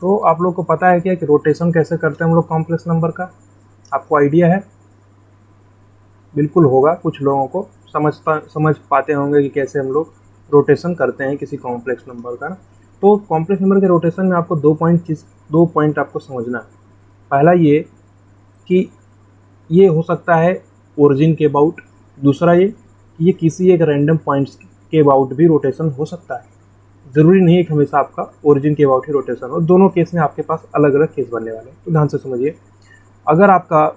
तो आप लोग को पता है क्या कि रोटेशन कैसे करते हैं हम लोग कॉम्प्लेक्स नंबर का? आपको आइडिया है? बिल्कुल होगा, कुछ लोगों को समझ पाते होंगे कि कैसे हम लोग रोटेशन करते हैं किसी कॉम्प्लेक्स नंबर का ना। तो कॉम्प्लेक्स नंबर के रोटेशन में आपको दो पॉइंट आपको समझना है। पहला ये कि ये हो सकता है ओरिजिन के अबाउट, दूसरा ये कि ये किसी एक रैंडम पॉइंट्स के अबाउट भी रोटेशन हो सकता है। ज़रूरी नहीं है कि हमेशा आपका ओरिजिन के अबाउट ही रोटेशन हो, दोनों केस में आपके पास अलग अलग केस बनने वाले हैं। तो ध्यान से समझिए, अगर आपका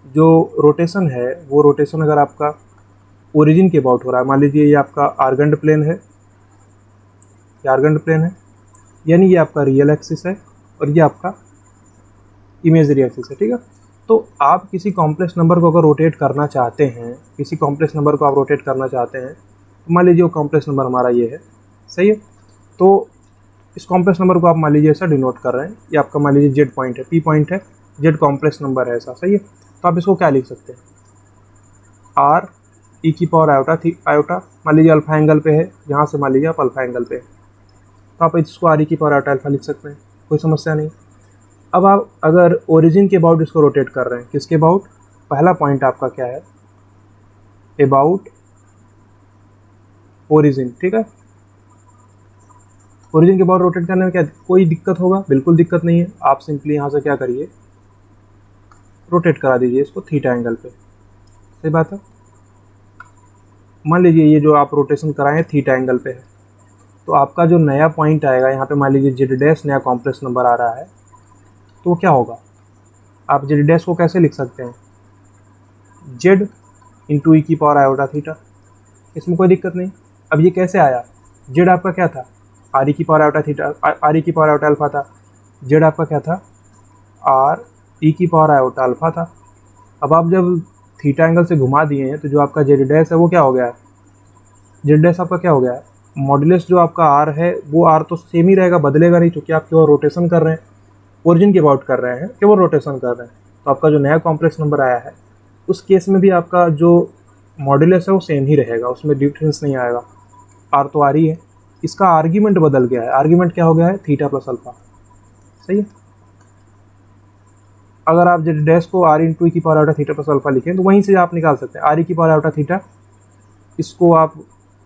जो रोटेशन है वो रोटेशन अगर आपका ओरिजिन के अबाउट हो रहा है, मान लीजिए ये आपका आर्गेंड प्लेन है, ये आर्गेंड प्लेन है, यानी ये आपका रियल एक्सिस है और ये आपका इमेजरी एक्सिस है, ठीक है। तो आप किसी कॉम्प्लेक्स नंबर को अगर रोटेट करना चाहते हैं, किसी कॉम्प्लेक्स नंबर को आप रोटेट करना चाहते हैं, तो मान लीजिए वो कॉम्प्लेक्स नंबर हमारा ये है, सही है। तो इस कॉम्प्लेक्स नंबर को आप मान लीजिए ऐसा डिनोट कर रहे हैं, ये आपका मान लीजिए जेड पॉइंट है, पी पॉइंट है, जेड कॉम्प्लेक्स नंबर है ऐसा, सही है। तो आप इसको क्या लिख सकते हैं? आर ई की पावर आयोटा, मान लीजिए अल्फा एंगल पे है, यहाँ से मान लीजिए आप अल्फा एंगल पे है, तो आप इसको आर ई की पावर आयोटा अल्फा लिख सकते हैं, कोई समस्या नहीं। अब आप अगर ओरिजिन के अबाउट इसको रोटेट कर रहे हैं, किसके अबाउट? पहला पॉइंट आपका क्या है? अबाउट ओरिजिन, ठीक है। ओरिजिन के अबाउट रोटेट करने में क्या कोई दिक्कत होगा? बिल्कुल दिक्कत नहीं है। आप सिंपली यहाँ से क्या करिए, रोटेट करा दीजिए इसको थीटा एंगल पे, सही बात है। मान लीजिए ये जो आप रोटेशन कराएं थीटा एंगल पे है, तो आपका जो नया पॉइंट आएगा यहाँ पे, मान लीजिए जेड डैश नया कॉम्प्लेक्स नंबर आ रहा है, तो क्या होगा? आप जेड डैश को कैसे लिख सकते हैं? जेड इंटू ई की पावर आयोटा थीटा, इसमें कोई दिक्कत नहीं। अब ये कैसे आया? जेड आपका क्या था? आर ई की power iota theta, R E की पावर आयोटा अल्फा था। जेड आपका क्या था? आर ई की पावर आयोटा अल्फा था। अब आप जब थीटा एंगल से घुमा दिए हैं, तो जो आपका जेड डैश है वो क्या हो गया है? जेड डैश आपका क्या हो गया है? मॉड्यूलस जो आपका आर है वो आर तो सेम ही रहेगा, बदलेगा नहीं, क्योंकि आप केवल रोटेशन कर रहे हैं, ओरिजिन के अबाउट कर रहे हैं, केवल रोटेशन कर रहे हैं। तो आपका जो नया कॉम्प्लेक्स नंबर आया है उस केस में भी आपका जो मॉड्यूलस है वो सेम ही रहेगा, उसमें डिफरेंस नहीं आएगा। आर तो आर ही है, इसका आर्ग्यूमेंट बदल गया है। आर्ग्यूमेंट क्या हो गया है? थीटा प्लस अल्फा, सही है। अगर आप जेड डैश को आर इंटू ई की power iota theta plus alpha लिखें, तो वहीं से आप निकाल सकते हैं आर ई की पावर आयोटा थीटा, इसको आप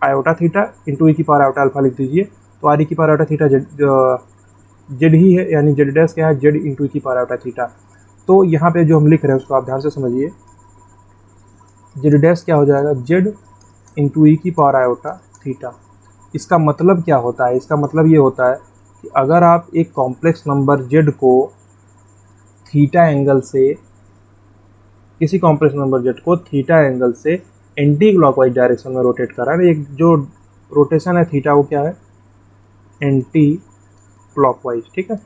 आयोटा थीटा इंटू ई की पावर आयोटा अल्फा लिख दीजिए, तो आर ई की पावर आयोटा थीटा जेड ही है, यानी जेड डैश क्या है? जेड इंटू ई की पावर आयोटा थीटा। तो यहाँ पे जो हम लिख रहे हैं उसको आप ध्यान से समझिए, जेड डैश क्या हो जाएगा? जेड इंटू ई की पावर आयोटा थीटा। इसका मतलब क्या होता है? इसका मतलब ये होता है कि अगर आप एक कॉम्प्लेक्स नंबर जेड को थीटा एंगल से, किसी कॉम्प्लेक्स नंबर जेड को थीटा एंगल से एंटी क्लॉकवाइज डायरेक्शन में रोटेट कर रहा है, एक जो रोटेशन है थीटा वो क्या है? एंटी क्लॉकवाइज, ठीक है,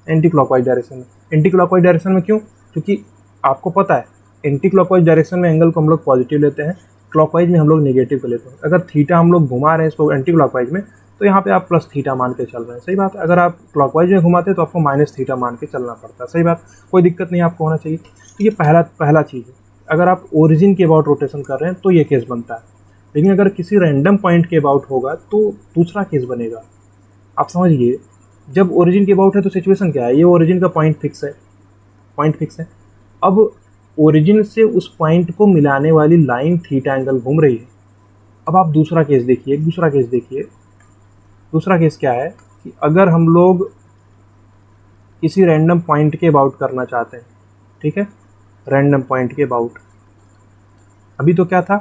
एंटी क्लॉकवाइज डायरेक्शन में। एंटी क्लॉकवाइज डायरेक्शन में क्यों? क्योंकि आपको पता है एंटी क्लॉकवाइज डायरेक्शन में एंगल को हम लोग पॉजिटिव लेते हैं, क्लॉकवाइज में हम लोग नेगेटिव को लेते हैं। अगर थीटा हम लोग घुमा रहे हैं इसको एंटी क्लॉकवाइज में, तो यहाँ पे आप प्लस थीटा मान के चल रहे हैं, सही बात है। अगर आप क्लॉकवाइज में घुमाते हैं तो आपको माइनस थीटा मान के चलना पड़ता है, सही बात। कोई दिक्कत नहीं आपको होना चाहिए। तो ये पहला चीज़ है। अगर आप ओरिजिन के अबाउट रोटेशन कर रहे हैं तो ये केस बनता है, लेकिन अगर किसी रैंडम पॉइंट के अबाउट होगा तो दूसरा केस बनेगा। आप समझिए, जब ओरिजिन के अबाउट है तो सिचुएशन क्या है? ये ओरिजिन का पॉइंट फिक्स है, पॉइंट फिक्स है। अब ओरिजिन से उस पॉइंट को मिलाने वाली लाइन थीटा एंगल घूम रही है। अब आप दूसरा केस देखिए, दूसरा केस क्या है कि अगर हम लोग किसी रैंडम पॉइंट के अबाउट करना चाहते हैं, ठीक है, रैंडम पॉइंट के अबाउट। अभी तो क्या था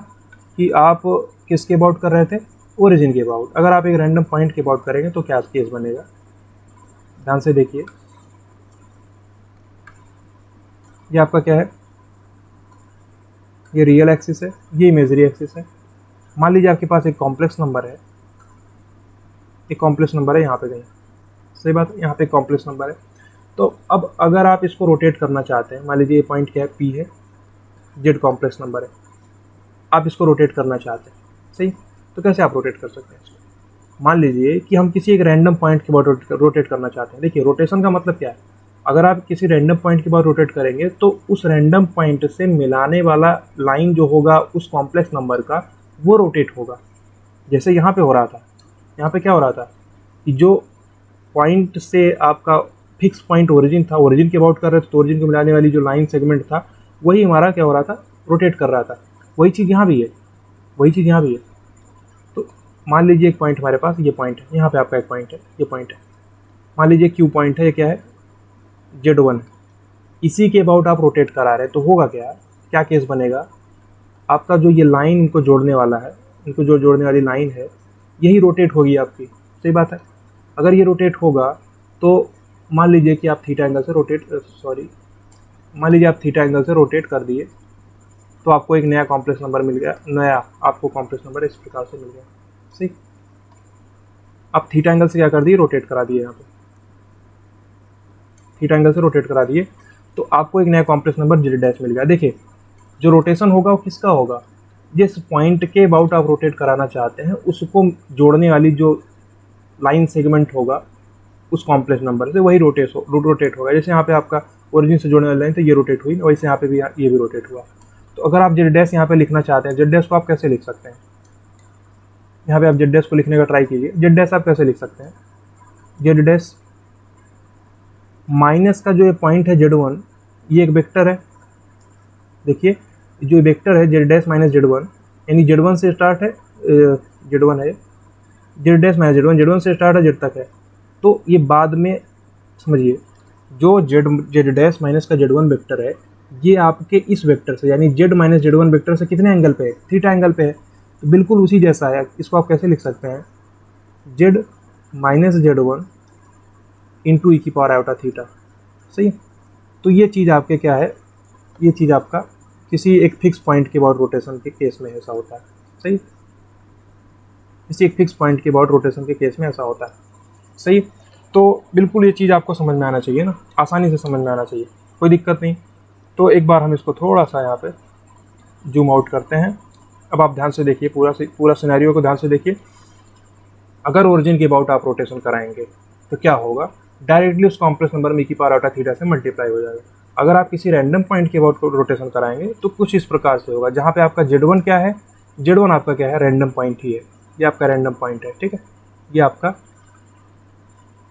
कि आप किसके अबाउट कर रहे थे? ओरिजिन के अबाउट। अगर आप एक रैंडम पॉइंट के अबाउट करेंगे तो क्या केस बनेगा? ध्यान से देखिए, ये आपका क्या है? ये रियल एक्सिस है, ये इमेजरी एक्सिस है। मान लीजिए आपके पास एक कॉम्प्लेक्स नंबर है, एक कॉम्प्लेक्स नंबर है यहाँ पे कहीं, सही बात है, यहाँ पे कॉम्प्लेक्स नंबर है। तो अब अगर आप इसको रोटेट करना चाहते हैं, मान लीजिए ये पॉइंट क्या है? पी है, जेड कॉम्प्लेक्स नंबर है, आप इसको रोटेट करना चाहते हैं, सही। तो कैसे आप रोटेट कर सकते हैं इसको? मान लीजिए कि हम किसी एक रैंडम पॉइंट के बाद रोटेट करना चाहते हैं। देखिए, रोटेशन का मतलब क्या है? अगर आप किसी रैंडम पॉइंट के बाद रोटेट करेंगे तो उस रैंडम पॉइंट से मिलाने वाला लाइन जो होगा उस कॉम्प्लेक्स नंबर का, वो रोटेट होगा। जैसे यहाँ पे हो रहा था, यहाँ पे क्या हो रहा था कि जो पॉइंट से आपका फिक्स पॉइंट ओरिजिन था, ओरिजिन के अबाउट कर रहे थे, तो ओरिजिन को मिलाने वाली जो लाइन सेगमेंट था वही हमारा क्या हो रहा था, रोटेट कर रहा था। वही चीज़ यहाँ भी है, वही चीज़ यहाँ भी है। तो मान लीजिए एक पॉइंट हमारे पास, ये पॉइंट है, यहाँ पे आपका एक पॉइंट है, ये पॉइंट है, मान लीजिए क्यू पॉइंट है, ये क्या है, Z1, इसी के अबाउट आप रोटेट करा रहे हैं, तो होगा क्या केस बनेगा, आपका जो ये लाइन इनको जोड़ने वाला है, इनको जो जोड़ने वाली लाइन है, यही रोटेट होगी आपकी। सही बात है। अगर ये रोटेट होगा तो मान लीजिए कि आप थीटा एंगल से रोटेट कर दिए, तो आपको एक नया कॉम्प्लेक्स नंबर मिल गया, नया आपको कॉम्प्लेक्स नंबर इस प्रकार से मिल गया। सही, आप थीटा एंगल से क्या कर दिए, रोटेट करा दिए, यहाँ पे थीटा एंगल से रोटेट करा दिए, तो आपको एक नया कॉम्प्लेक्स नंबर Z डैश मिल गया। देखिए जो रोटेशन होगा वो किसका होगा, जिस पॉइंट के अबाउट आप रोटेट कराना चाहते हैं उसको जोड़ने वाली जो लाइन सेगमेंट होगा उस कॉम्प्लेक्स नंबर से, वही रोटेट होगा। जैसे यहाँ पे आपका ओरिजिन से जोड़ने वाली लाइन तो ये रोटेट हुई, वैसे यहाँ पे भी ये भी रोटेट हुआ। तो अगर आप Z डैश यहाँ पे लिखना चाहते हैं, Z डैश को आप कैसे लिख सकते हैं, यहाँ पे आप Z डैश को लिखने का ट्राई कीजिए। Z डैश आप कैसे लिख सकते हैं, Z डैश माइनस का जो ये पॉइंट है Z1, ये एक वेक्टर है। देखिए जो वेक्टर है Z डैश माइनस Z1, यानी Z1 से स्टार्ट है, Z1 है, Z डैश माइनस Z1 से स्टार्ट है Z तक है। तो ये बाद में समझिए, जो Z डैश माइनस का Z1 वेक्टर है, ये आपके इस वेक्टर से यानी Z माइनस Z1 वेक्टर से कितने एंगल पे है, थीटा एंगल पे है। तो बिल्कुल उसी जैसा है। इसको आप कैसे लिख सकते हैं, Z माइनस Z1 इंटू ई की पावर आयोटा थीटा। सही। तो ये चीज़ आपके क्या है, ये चीज़ आपका किसी एक फिक्स पॉइंट के अबाउट रोटेशन के केस में ऐसा होता है। सही, किसी एक फिक्स पॉइंट के अबाउट रोटेशन के केस में ऐसा होता है। सही। तो बिल्कुल ये चीज़ आपको समझ में आना चाहिए ना, आसानी से समझ में आना चाहिए, कोई दिक्कत नहीं। तो एक बार हम इसको थोड़ा सा यहाँ पे जूम आउट करते हैं। अब आप ध्यान से देखिए, पूरा सिनेरियो को ध्यान से देखिए। अगर ओरिजिन के अबाउट आप रोटेशन कराएंगे तो क्या होगा, डायरेक्टली उस कॉम्प्लेक्स नंबर में ई की पावर आयोटा थीटा से मल्टीप्लाई हो जाएगा। अगर आप किसी रैंडम पॉइंट के अबाउट को रोटेशन कराएंगे तो कुछ इस प्रकार से होगा, जहाँ पे आपका Z1 क्या है, Z1 आपका क्या है, रैंडम पॉइंट ही है, ये आपका रैंडम पॉइंट है। ठीक है, ये आपका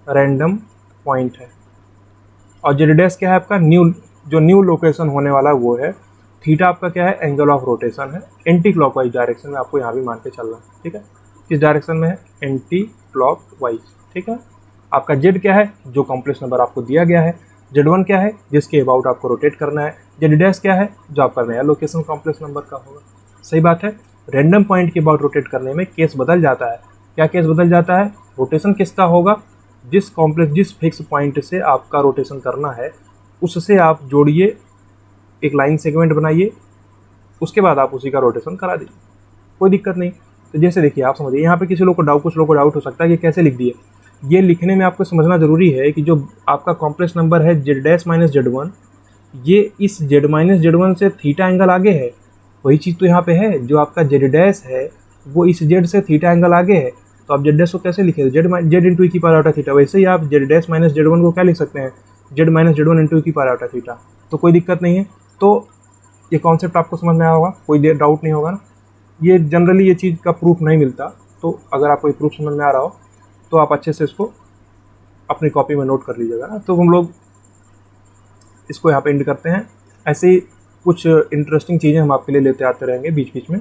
रैंडम पॉइंट है। और Z डैश क्या है आपका, न्यू लोकेशन होने वाला वो है। थीटा आपका क्या है, एंगल ऑफ रोटेशन है, एंटी क्लॉकवाइज डायरेक्शन में आपको यहाँ भी मान के चलना है। ठीक है, किस डायरेक्शन में है, एंटी क्लॉकवाइज। ठीक है, आपका Z क्या है, जो कॉम्प्लेक्स नंबर आपको दिया गया है। Z1 क्या है, जिसके अबाउट आपको रोटेट करना है। Z डैश क्या है, जो आपका नया लोकेशन कॉम्प्लेक्स नंबर का होगा। सही बात है। रैंडम पॉइंट के अबाउट रोटेट करने में केस बदल जाता है। क्या केस बदल जाता है, रोटेशन किसका होगा, जिस फिक्स पॉइंट से आपका रोटेशन करना है उससे आप जोड़िए, एक लाइन सेगमेंट बनाइए, उसके बाद आप उसी का रोटेशन करा दीजिए, कोई दिक्कत नहीं। तो जैसे देखिए, आप समझिए, यहाँ पे कुछ लोगों को डाउट हो सकता है कि कैसे लिख दिए। ये लिखने में आपको समझना जरूरी है कि जो आपका कॉम्प्लेक्स नंबर है Z डैश माइनस Z1, ये इस Z माइनस Z1 से थीटा एंगल आगे है। वही चीज़ तो यहाँ पे है, जो आपका Z डैश है वो इस Z से थीटा एंगल आगे है। तो आप Z डैश को कैसे लिखे, Z इंटू ई की पावर आयोटा थीटा। वैसे ही आप Z डैश माइनस Z1 को क्या लिख सकते हैं, Z माइनस Z1 इंटू ई की पावर आयोटा थीटा। तो कोई दिक्कत नहीं है। तो ये कॉन्सेप्ट आपको समझ में आया होगा, कोई डाउट नहीं होगा ना। ये जनरली ये चीज़ का प्रूफ नहीं मिलता, तो अगर आपको ये प्रूफ समझ में आ रहा हो तो आप अच्छे से इसको अपनी कॉपी में नोट कर लीजिएगा ना। तो हम लोग इसको यहाँ पे एंड करते हैं। ऐसे ही कुछ इंटरेस्टिंग चीज़ें हम आपके लिए लेते आते रहेंगे बीच बीच में।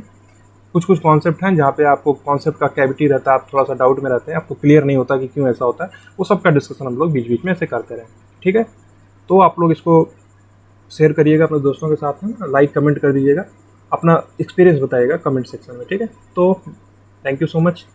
कुछ कॉन्सेप्ट हैं जहाँ पे आपको कॉन्सेप्ट का कैविटी रहता है, आप थोड़ा सा डाउट में रहते हैं, आपको क्लियर नहीं होता कि क्यों ऐसा होता है, वो सब का डिस्कशन हम लोग बीच बीच में ऐसे करते रहें। ठीक है, तो आप लोग इसको शेयर करिएगा अपने दोस्तों के साथ में, लाइक कमेंट कर दीजिएगा, अपना एक्सपीरियंस बताइएगा कमेंट सेक्शन में। ठीक है, तो थैंक यू सो मच।